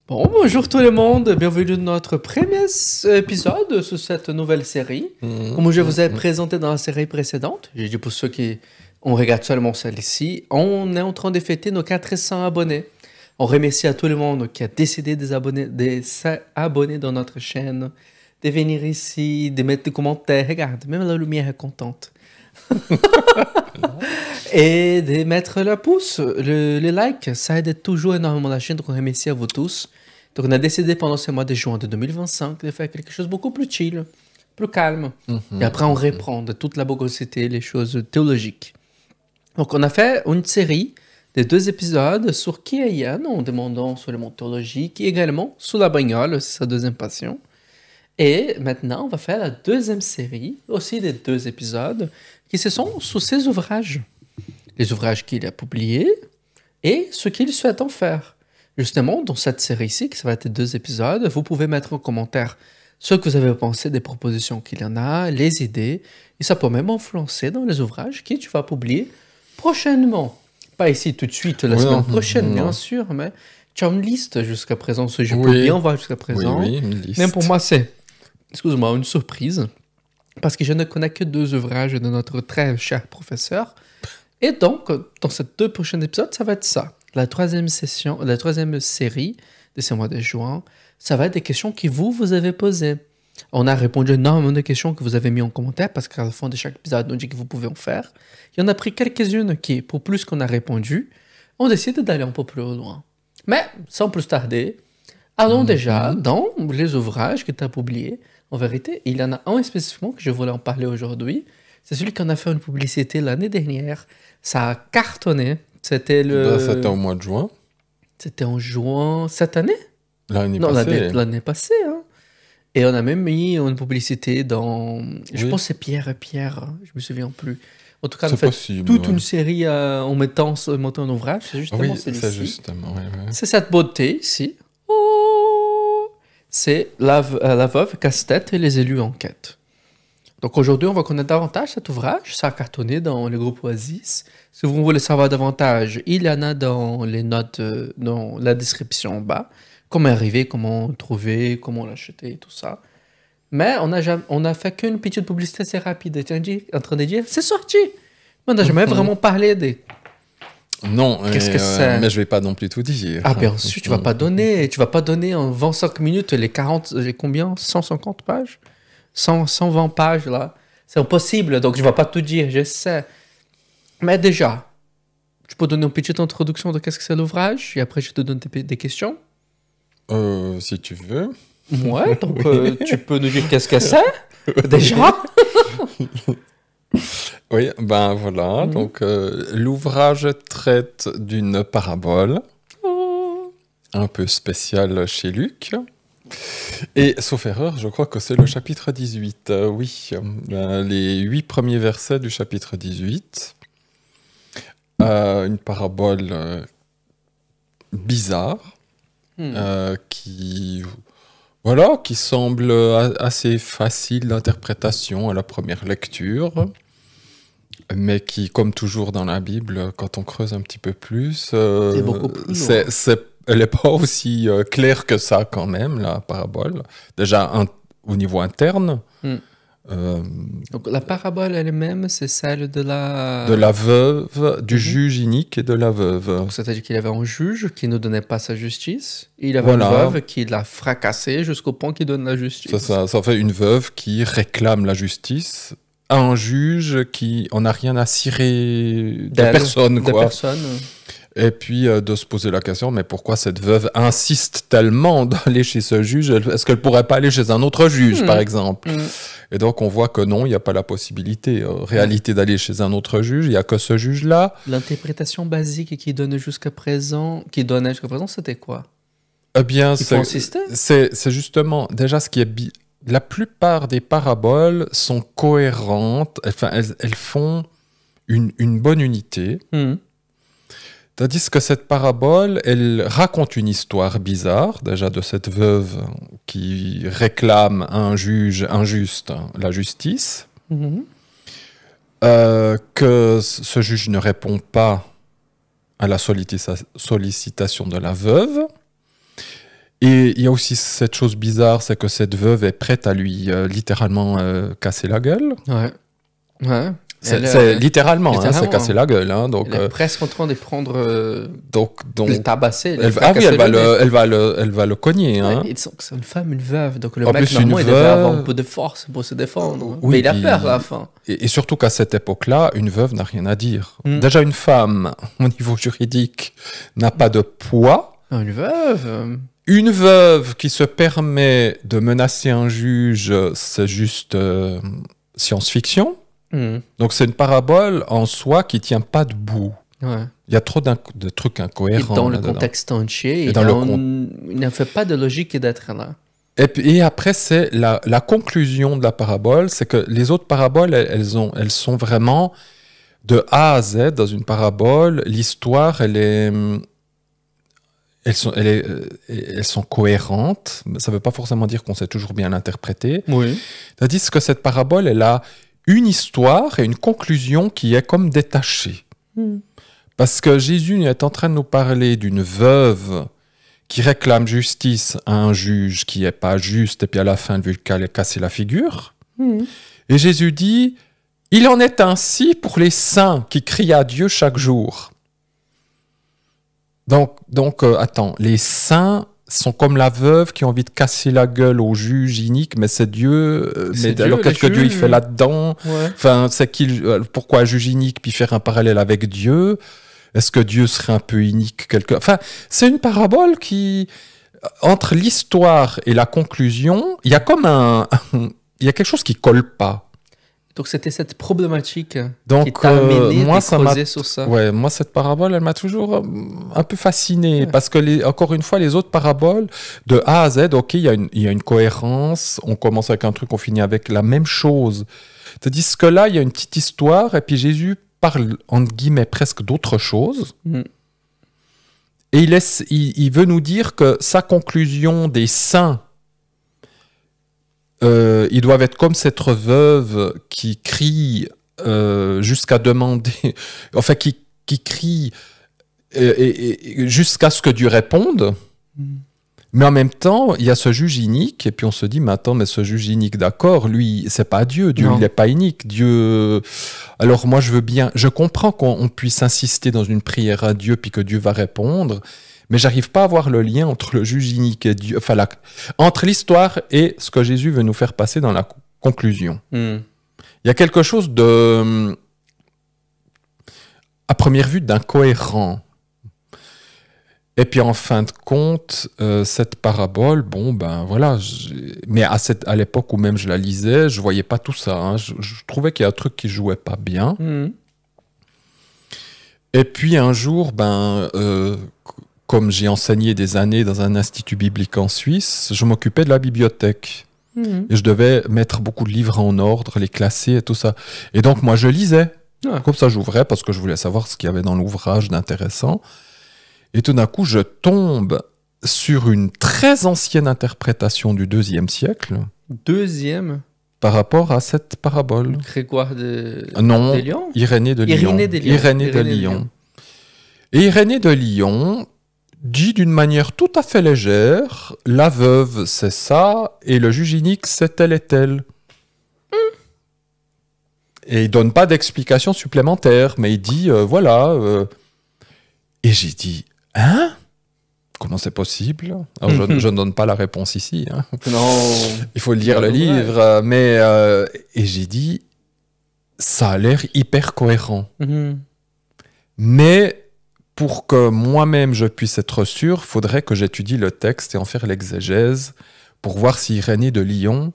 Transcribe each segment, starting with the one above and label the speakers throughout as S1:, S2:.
S1: Bon, bonjour tout le monde, bienvenue dans notre premier épisode sur cette nouvelle série. Comme je vous ai présenté dans la série précédente, j'ai dit pour ceux qui on regarde seulement celle-ci, on est en train de fêter nos 400 abonnés. On remercie à tout le monde qui a décidé de s'abonner dans notre chaîne, de venir ici, de mettre des commentaires. Regarde, même la lumière est contente. Et de mettre le pouce, le like, ça aide toujours énormément la chaîne, donc on remercie à vous tous. Donc on a décidé pendant ce mois de juin de 2025 de faire quelque chose de beaucoup plus chill, plus calme. Et après on reprend de toute la bogosité, les choses théologiques. Donc on a fait une série de 2 épisodes sur qui est Yann, en demandant sur le monde théologique, et également sur la bagnole, c'est sa deuxième passion. Et maintenant on va faire la deuxième série, aussi des 2 épisodes, qui se sont sur ses ouvrages. Les ouvrages qu'il a publiés et ce qu'il souhaite en faire. Justement, dans cette série-ci, qui ça va être 2 épisodes, vous pouvez mettre en commentaire ce que vous avez pensé des propositions qu'il y en a, les idées, et ça peut même influencer dans les ouvrages que tu vas publier prochainement. Pas ici tout de suite, la semaine prochaine, bien sûr, mais tu as une liste jusqu'à présent, ce que je peux bien voir jusqu'à présent.
S2: Oui, une liste.
S1: Même pour moi, c'est, excuse-moi, une surprise, parce que je ne connais que 2 ouvrages de notre très cher professeur. Et donc, dans ces 2 prochains épisodes, ça va être ça. La troisième série de ce mois de juin, ça va être des questions que vous avez posées. On a répondu énormément de questions que vous avez mis en commentaire parce qu'à la fin de chaque épisode, on dit que vous pouvez en faire. Il y en a pris quelques-unes qui, pour plus qu'on a répondu, on décide d'aller un peu plus loin. Mais, sans plus tarder, allons déjà dans les ouvrages que tu as publiés. En vérité, il y en a un spécifiquement que je voulais en parler aujourd'hui. C'est celui qu'on a fait une publicité l'année dernière. Ça a cartonné. C'était
S2: C'était au mois de juin.
S1: C'était en juin cette année?
S2: L'année
S1: Non,
S2: passée.
S1: l'année passée. Hein. Et on a même mis une publicité dans... Je pense que c'est Pierre et Pierre. Je me souviens plus. En tout cas, on a fait toute une série en montant un ouvrage. C'est justement celui-ci.
S2: C'est justement,
S1: C'est cette beauté ici. Oh, c'est la veuve casse-tête et les élus en quête. Donc aujourd'hui, on va connaître davantage cet ouvrage. Ça a cartonné dans le groupe Oasis. Si vous voulez savoir davantage, il y en a dans les notes, dans la description en bas. Comment arriver, comment trouver, comment l'acheter, tout ça. Mais on n'a fait qu'une petite publicité assez rapide. Tu es en train de dire, c'est sorti. Mais on n'a jamais vraiment parlé des...
S2: Non,
S1: qu'est-ce que c'est?
S2: Mais je vais pas non plus tout dire.
S1: Ah bien sûr, tu vas pas donner en 25 minutes les combien 150 pages 120 pages, là. C'est impossible, donc je ne vais pas tout dire, je sais. Mais déjà, tu peux donner une petite introduction de qu'est-ce que c'est l'ouvrage, et après je te donne des questions.
S2: Si tu veux.
S1: Ouais, donc tu peux nous dire qu'est-ce que c'est, déjà.
S2: Oui, ben voilà. Donc, l'ouvrage traite d'une parabole un peu spéciale chez Luc. Et, sauf erreur, je crois que c'est le chapitre 18. Oui, les 8 premiers versets du chapitre 18. Une parabole bizarre qui semble assez facile d'interprétation à la première lecture, mais qui, comme toujours dans la Bible, quand on creuse un petit peu plus,
S1: c'est beaucoup plus lourd.
S2: Elle n'est pas aussi claire que ça quand même, la parabole. Déjà, au niveau interne.
S1: Donc la parabole elle-même, c'est celle de la...
S2: De la veuve, du juge inique et de la veuve.
S1: C'est-à-dire qu'il avait un juge qui ne donnait pas sa justice, et il avait une veuve qui l'a fracassé jusqu'au point qu'il donne la justice.
S2: Ça fait une veuve qui réclame la justice à un juge qui en a rien à cirer de personne, quoi. Et puis de se poser la question, mais pourquoi cette veuve insiste tellement d'aller chez ce juge? Est-ce qu'elle pourrait pas aller chez un autre juge, par exemple? Et donc on voit que non, il n'y a pas la possibilité, réalité, d'aller chez un autre juge. Il n'y a que ce juge-là.
S1: L'interprétation basique qui donnait jusqu'à présent, c'était quoi?
S2: Eh bien,
S1: c'est
S2: justement déjà ce qui est la plupart des paraboles sont cohérentes. Enfin, elles font une bonne unité. Tandis que cette parabole, elle raconte une histoire bizarre, déjà de cette veuve qui réclame à un juge injuste la justice, que ce juge ne répond pas à la sollicitation de la veuve, Et il y a aussi cette chose bizarre, c'est que cette veuve est prête à lui littéralement casser la gueule.
S1: Ouais. Ouais.
S2: C'est littéralement, hein, c'est casser la gueule. Hein, donc,
S1: elle est presque en train de prendre...
S2: donc,
S1: le tabasser.
S2: Elle va le cogner.
S1: Ouais,
S2: hein.
S1: et c'est une femme, une veuve. Donc le
S2: En
S1: mec,
S2: plus,
S1: normalement, il
S2: une
S1: devait
S2: veuve...
S1: avoir un peu de force pour se défendre.
S2: Oui,
S1: mais il a peur à la fin.
S2: Et surtout qu'à cette époque-là, une veuve n'a rien à dire. Déjà, une femme, au niveau juridique, n'a pas de poids.
S1: Une veuve
S2: Une veuve qui se permet de menacer un juge, c'est juste science-fiction. Donc c'est une parabole en soi qui tient pas debout.
S1: Ouais.
S2: Il y a trop de trucs incohérents.
S1: Et dans le contexte entier, il ne fait pas de logique d'être là.
S2: Et après, c'est la conclusion de la parabole, c'est que les autres paraboles, elles sont vraiment de A à Z dans une parabole. L'histoire, elles sont cohérentes. Ça ne veut pas forcément dire qu'on sait toujours bien l'interpréter.
S1: Oui.
S2: C'est-à-dire que cette parabole, elle a une histoire et une conclusion qui est comme détachée. Parce que Jésus est en train de nous parler d'une veuve qui réclame justice à un juge qui n'est pas juste, et puis à la fin, elle veut casser la figure. Et Jésus dit, il en est ainsi pour les saints qui crient à Dieu chaque jour. Donc attends, les saints sont comme la veuve qui a envie de casser la gueule au juge inique, mais c'est Dieu. Alors qu'est-ce que Dieu il fait là-dedans? Enfin, pourquoi un juge inique puis faire un parallèle avec Dieu? Est-ce que Dieu serait un peu inique quelque... Enfin, c'est une parabole qui, entre l'histoire et la conclusion, il y a comme il y a quelque chose qui colle pas.
S1: Donc c'était cette problématique qui t'a amené à creuser sur ça.
S2: Ouais, moi cette parabole, elle m'a toujours un peu fasciné parce que encore une fois, les autres paraboles de A à Z, ok, il y a une cohérence. On commence avec un truc, on finit avec la même chose. Tandis que là, il y a une petite histoire et puis Jésus parle entre guillemets presque d'autre chose. Et il veut nous dire que sa conclusion des saints. Ils doivent être comme cette veuve qui crie jusqu'à demander, enfin qui crie jusqu'à ce que Dieu réponde. Mais en même temps, il y a ce juge inique, et puis on se dit, mais attends, mais ce juge inique, d'accord, lui, c'est pas Dieu, il n'est pas inique. Dieu. Alors moi, je comprends qu'on puisse insister dans une prière à Dieu, puis que Dieu va répondre. Mais j'arrive pas à voir le lien entre le juge inique et Dieu, enfin entre l'histoire et ce que Jésus veut nous faire passer dans la conclusion. Il y a quelque chose de, à première vue, d'incohérent. Et puis en fin de compte, cette parabole, bon ben voilà, mais à l'époque où même je la lisais, je voyais pas tout ça. Hein. Je trouvais qu'il y a un truc qui jouait pas bien. Et puis un jour, comme j'ai enseigné des années dans un institut biblique en Suisse, je m'occupais de la bibliothèque. Et je devais mettre beaucoup de livres en ordre, les classer et tout ça. Et donc, moi, je lisais. Comme ça, j'ouvrais parce que je voulais savoir ce qu'il y avait dans l'ouvrage d'intéressant. Et tout d'un coup, je tombe sur une très ancienne interprétation du IIe siècle. Par rapport à cette parabole.
S1: Grégoire de
S2: Lyon ? Irénée de Lyon. Irénée de Lyon. Et Irénée de Lyon dit d'une manière tout à fait légère, la veuve c'est ça, et le juge inique c'est tel et tel. Et il donne pas d'explication supplémentaire, mais il dit, voilà. Et j'ai dit, hein ? Comment c'est possible ? Alors je ne donne pas la réponse ici. Hein.
S1: Non.
S2: Il faut lire le livre, mais... et j'ai dit, ça a l'air hyper cohérent. Mais... pour que moi-même je puisse être sûr, il faudrait que j'étudie le texte et en faire l'exégèse pour voir si Irénée de Lyon,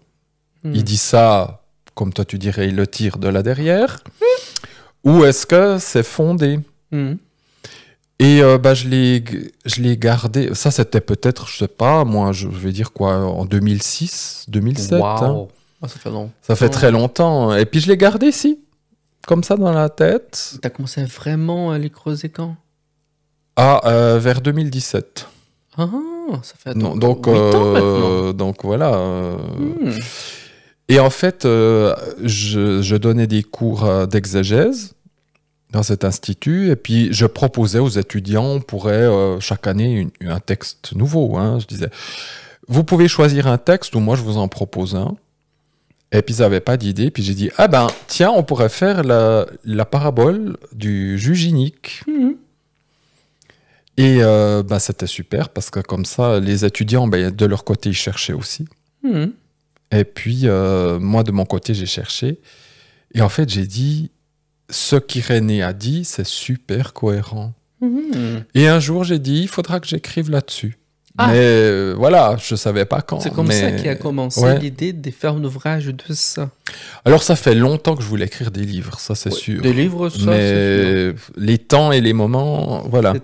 S2: il dit ça, comme toi tu dirais, il le tire de là derrière, ou est-ce que c'est fondé ? Et je l'ai gardé, ça c'était peut-être, je sais pas, moi je vais dire quoi, en 2006, 2007.
S1: Wow.
S2: Hein.
S1: Ça fait long.
S2: Ça fait très longtemps, et puis je l'ai gardé ici, comme ça dans la tête.
S1: T'as commencé vraiment à les creuser quand ?
S2: Vers 2017.
S1: Ah, ça fait
S2: non,
S1: 8 ans maintenant.
S2: Donc voilà. Et en fait, je donnais des cours d'exégèse. dans cet institut. Et puis, je proposais aux étudiants, on pourrait chaque année un texte nouveau. Hein. Je disais, vous pouvez choisir un texte ou moi, je vous en propose un. Et puis, ils n'avaient pas d'idée. Puis, j'ai dit, ah ben, tiens, on pourrait faire la parabole du juge inique. Et c'était super parce que comme ça, les étudiants, de leur côté, ils cherchaient aussi. Et puis, moi, de mon côté, j'ai cherché. Et en fait, j'ai dit, ce qu'Irénée a dit, c'est super cohérent. Et un jour, j'ai dit, il faudra que j'écrive là-dessus. Mais voilà, je ne savais pas quand.
S1: C'est comme ça qu'a commencé l'idée de faire un ouvrage de ça.
S2: Alors, ça fait longtemps que je voulais écrire des livres, ça c'est sûr.
S1: Des livres, ça,
S2: mais les temps et les moments, voilà.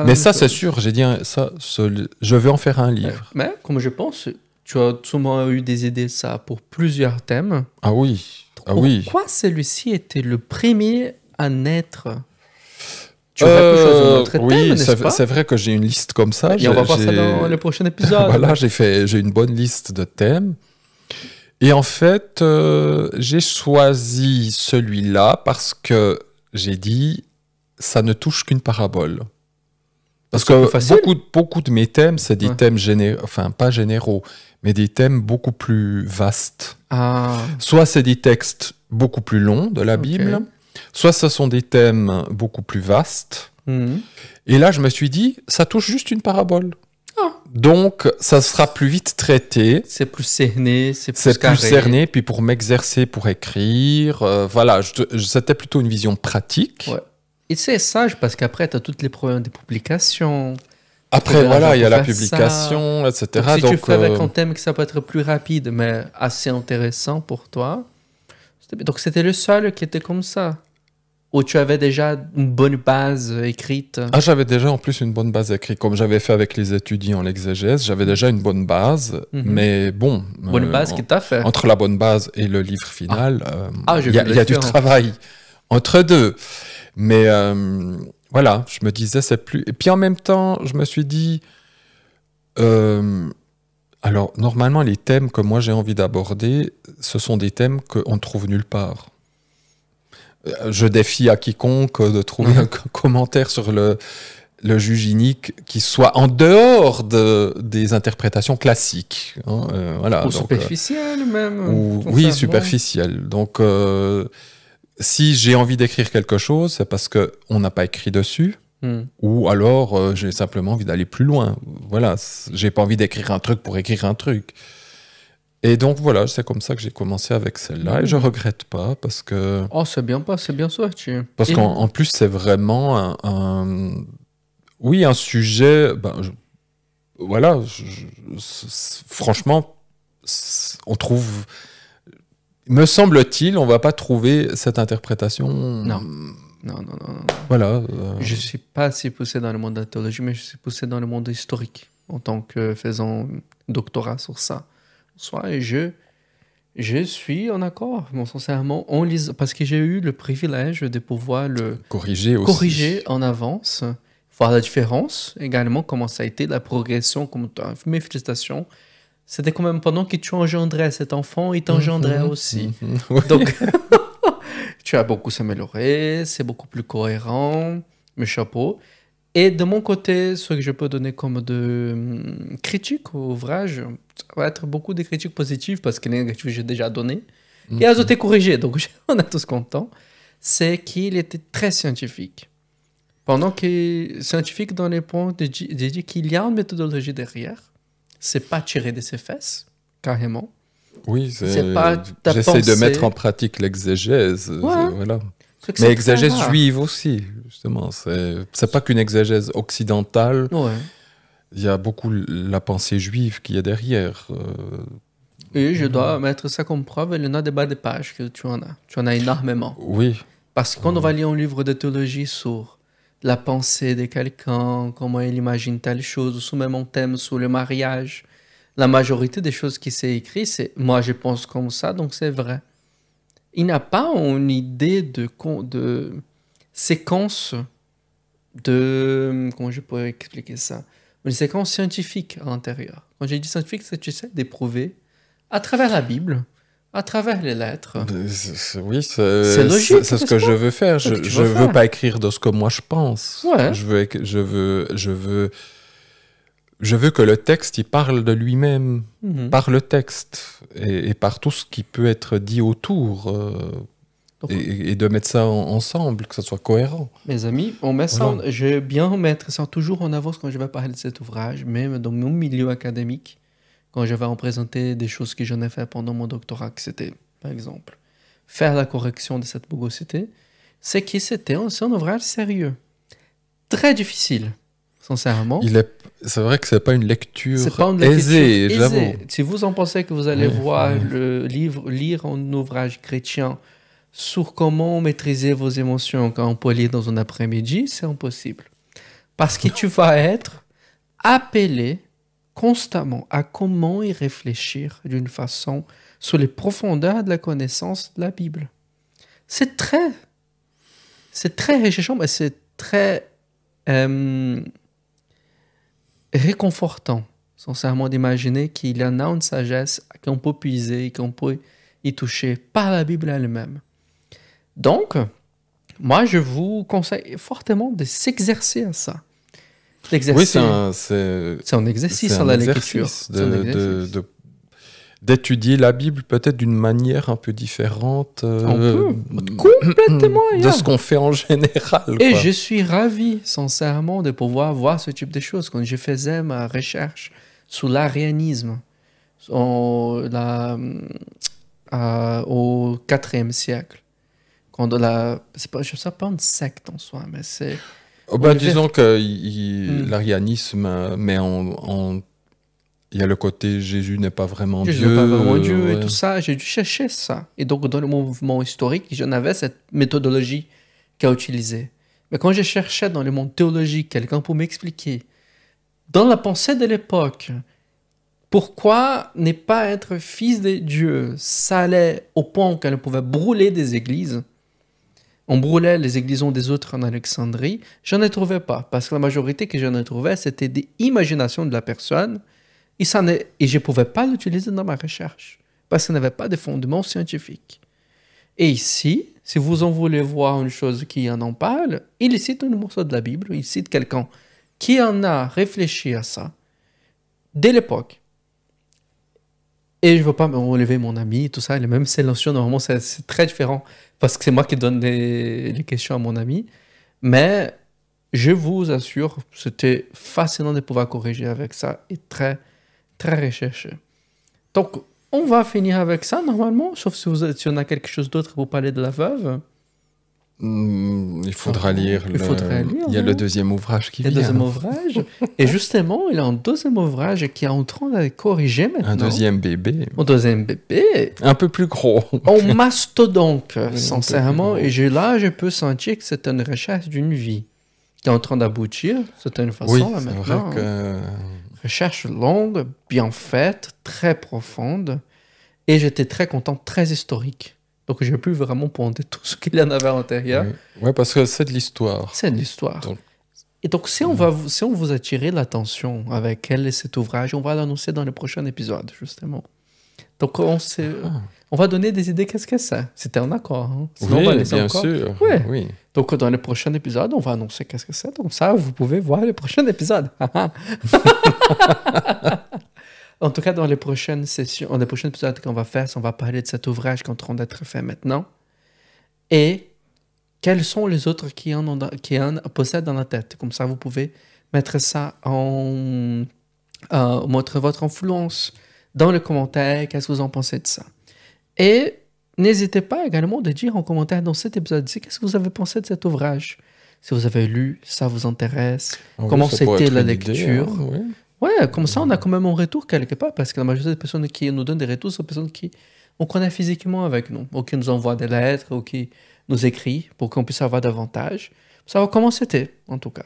S2: Mais ça, c'est sûr, j'ai dit, je vais en faire un livre.
S1: Mais comme je pense, tu as sûrement eu des idées ça pour plusieurs thèmes.
S2: Ah oui,
S1: Pourquoi celui-ci était le premier à naître? Tu aurais pu choisir un autre thème, n'est-ce pas?
S2: C'est vrai que j'ai une liste comme ça.
S1: Et on va voir ça dans le prochain épisode.
S2: Voilà, j'ai une bonne liste de thèmes. Et en fait, j'ai choisi celui-là parce que j'ai dit, ça ne touche qu'une parabole. Parce que beaucoup de mes thèmes, c'est des thèmes généraux, enfin pas généraux, mais des thèmes beaucoup plus vastes. Soit c'est des textes beaucoup plus longs de la Bible, soit ce sont des thèmes beaucoup plus vastes. Et là, je me suis dit, ça touche juste une parabole. Donc, ça sera plus vite traité.
S1: C'est plus cerné, c'est plus
S2: cerné. Puis pour m'exercer, pour écrire, voilà, c'était plutôt une vision pratique.
S1: Ouais. Et c'est sage parce qu'après, tu as tous les problèmes des publications.
S2: Après, voilà, il y a la publication, etc.
S1: Donc, si tu fais avec un thème que ça peut être plus rapide, mais assez intéressant pour toi. Donc, c'était le seul qui était comme ça. Ou tu avais déjà une bonne base écrite?
S2: J'avais déjà en plus une bonne base écrite. Comme j'avais fait avec les étudiants en exégèse, j'avais déjà une bonne base. Mais bon...
S1: Bonne base qui t'a fait.
S2: Entre la bonne base et le livre final, il y a du travail entre deux. Mais voilà, je me disais, c'est plus... Et puis en même temps, je me suis dit... alors, normalement, les thèmes que moi j'ai envie d'aborder, ce sont des thèmes qu'on ne trouve nulle part. Je défie à quiconque de trouver un commentaire sur le juge inique qui soit en dehors des interprétations classiques. Hein, voilà,
S1: ou superficielles même.
S2: Oui, superficielles. Donc, si j'ai envie d'écrire quelque chose, c'est parce qu'on n'a pas écrit dessus. Ou alors, j'ai simplement envie d'aller plus loin. Voilà, j'ai pas envie d'écrire un truc pour écrire un truc. Et donc voilà, c'est comme ça que j'ai commencé avec celle-là et je regrette pas parce que...
S1: Oh, c'est bien sorti.
S2: Parce qu'en plus, c'est vraiment un sujet... voilà, franchement, on trouve... Me semble-t-il, on va pas trouver cette interprétation...
S1: Non.
S2: Voilà.
S1: Je suis pas assez poussé dans le monde de la théologie, mais je suis poussé dans le monde historique en tant que faisant doctorat sur ça. Et je suis en accord, bon, sincèrement, parce que j'ai eu le privilège de pouvoir le corriger en avance, voir la différence, également comment ça a été, la progression, comme mes félicitations. C'était quand même pendant que tu engendrais cet enfant, il t'engendrait aussi.
S2: Oui.
S1: Donc, tu as beaucoup s'améliorer, c'est beaucoup plus cohérent, mes chapeaux. Et de mon côté, ce que je peux donner comme de critique au ouvrage, ça va être beaucoup de critiques positives parce que les négatives, j'ai déjà donné. Et elles ont été corrigées, donc on est tous contents. C'est qu'il était très scientifique. Pendant que scientifique dans les points de dire qu'il y a une méthodologie derrière, c'est pas tiré de ses fesses, carrément.
S2: Oui,
S1: c'est pas
S2: j'essaie de mettre en pratique l'exégèse. Voilà. Mais exégèse juive aussi, justement. C'est pas qu'une exégèse occidentale.
S1: Ouais.
S2: Il y a beaucoup la pensée juive qui est derrière.
S1: Et je dois mettre ça comme preuve, il y en a des bas de page que tu en as. Tu en as énormément.
S2: Oui.
S1: Parce que quand on va lire un livre de théologie sur la pensée de quelqu'un, comment il imagine telle chose, ou sous même un thème sur le mariage, la majorité des choses qui s'est écrites, c'est « moi je pense comme ça, donc c'est vrai ». Il n'a pas une idée de séquence de... Comment je pourrais expliquer ça? Une séquence scientifique à l'intérieur. Quand j'ai dit scientifique, c'est, tu sais, d'éprouver à travers la Bible, à travers les lettres.
S2: Oui,
S1: c'est logique.
S2: C'est ce que je veux faire. Je veux pas écrire de ce que moi je pense.
S1: Ouais.
S2: Je veux que le texte, il parle de lui-même, par le texte, et par tout ce qui peut être dit autour, et de mettre ça ensemble, que ça soit cohérent.
S1: Mes amis, on met ça, je vais bien mettre ça toujours en avance quand je vais parler de cet ouvrage, même dans mon milieu académique, quand je vais en présenter des choses que j'en ai fait pendant mon doctorat, que c'était, par exemple, faire la correction de cette bogosité, c'est que c'est un ouvrage sérieux, très difficile. Sincèrement.
S2: C'est vrai que c'est pas une lecture aisée, j'avoue.
S1: Si vous en pensez que vous allez lire un ouvrage chrétien sur comment maîtriser vos émotions quand on peut lire dans un après-midi, c'est impossible. Parce que tu vas être appelé constamment à comment y réfléchir d'une façon sur les profondeurs de la connaissance de la Bible. C'est très réjouissant, mais c'est très réconfortant, sincèrement, d'imaginer qu'il y en a une sagesse qu'on peut puiser, qu'on peut y toucher par la Bible elle-même. Donc, moi, je vous conseille fortement de s'exercer à ça.
S2: Oui, c'est
S1: un exercice à la lecture.
S2: D'étudier la Bible peut-être d'une manière un peu différente
S1: complètement
S2: de ce qu'on fait en général.
S1: Et je suis ravi, sincèrement, de pouvoir voir ce type de choses. Quand je faisais ma recherche sur l'arianisme au IVe siècle, quand je ne sais pas une secte en soi, mais c'est...
S2: disons que l'arianisme met il y a le côté Jésus n'est pas vraiment Dieu.
S1: Jésus n'est pas vraiment Dieu et tout ça. J'ai dû chercher ça. Et donc, dans le mouvement historique, j'en avais cette méthodologie qu'a utilisée. Mais quand je cherchais dans le monde théologique quelqu'un pour m'expliquer, dans la pensée de l'époque, pourquoi ne pas être fils de Dieu, ça allait au point qu'elle pouvait brûler des églises. On brûlait les églises des autres en Alexandrie. Je n'en trouvais pas. Parce que la majorité que j'en ai trouvé, c'était des imaginations de la personne. Et je ne pouvais pas l'utiliser dans ma recherche, parce qu'il n'y avait pas de fondement scientifique. Et ici, si vous en voulez voir une chose qui en parle, il cite un morceau de la Bible, il cite quelqu'un qui en a réfléchi à ça, dès l'époque. Et je ne veux pas me relever mon ami, tout ça, il est même silencieux, normalement c'est très différent, parce que c'est moi qui donne les questions à mon ami. Mais je vous assure, c'était fascinant de pouvoir corriger avec ça, et très recherché. Donc, on va finir avec ça, normalement, sauf si on a quelque chose d'autre pour parler de la veuve.
S2: Il faudra lire. Il y a le deuxième ouvrage qui vient.
S1: Le deuxième ouvrage. Et justement, il y a un deuxième ouvrage qui est en train de corriger maintenant.
S2: Un deuxième bébé.
S1: Un deuxième bébé.
S2: Un peu plus gros.
S1: En mastodonte, sincèrement. Et là, je peux sentir que c'est une recherche d'une vie qui est en train d'aboutir. C'est une façon,
S2: oui,
S1: là, maintenant.
S2: C'est vrai que...
S1: Recherche longue, bien faite, très profonde. Et j'étais très content, très historique. Donc, je n'ai plus vraiment pointer tout ce qu'il y en avait à l'intérieur.
S2: Oui, parce que c'est de l'histoire.
S1: C'est de l'histoire. Et donc, si on vous a tiré l'attention avec quel est cet ouvrage, on va l'annoncer dans le prochain épisode, justement. Donc, on va donner des idées, qu'est-ce que c'est. C'était un accord. Hein?
S2: Sinon, oui, bien sûr.
S1: Ouais.
S2: Oui.
S1: Donc, dans le prochain épisode, on va annoncer qu'est-ce que c'est. Donc, ça, vous pouvez voir le prochain épisode. En tout cas, dans les prochaines sessions, les prochains épisodes qu'on va faire, on va parler de cet ouvrage qui est en train d'être fait maintenant. Et quels sont les autres qui en possèdent dans la tête. Comme ça, vous pouvez mettre ça montrer votre influence dans les commentaires. Qu'est-ce que vous en pensez de ça? Et n'hésitez pas également de dire en commentaire dans cet épisode-ci qu'est-ce que vous avez pensé de cet ouvrage. Si vous avez lu, ça vous intéresse. Comment c'était la lecture.
S2: Oui.
S1: Ouais, comme ça, on a quand même un retour quelque part, parce que la majorité des personnes qui nous donnent des retours sont des personnes qui on connaît physiquement avec nous, ou qui nous envoient des lettres, ou qui nous écrivent pour qu'on puisse avoir davantage. Savoir comment c'était, en tout cas.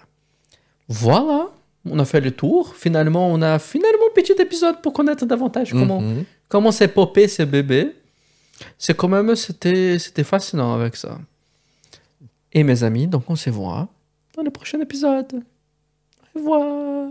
S1: Voilà, on a fait le tour. Finalement, on a un petit épisode pour connaître davantage comment s'est popé ce bébé. C'est quand même, c'était fascinant avec ça. Et mes amis, donc on se voit dans le prochain épisode. Au revoir.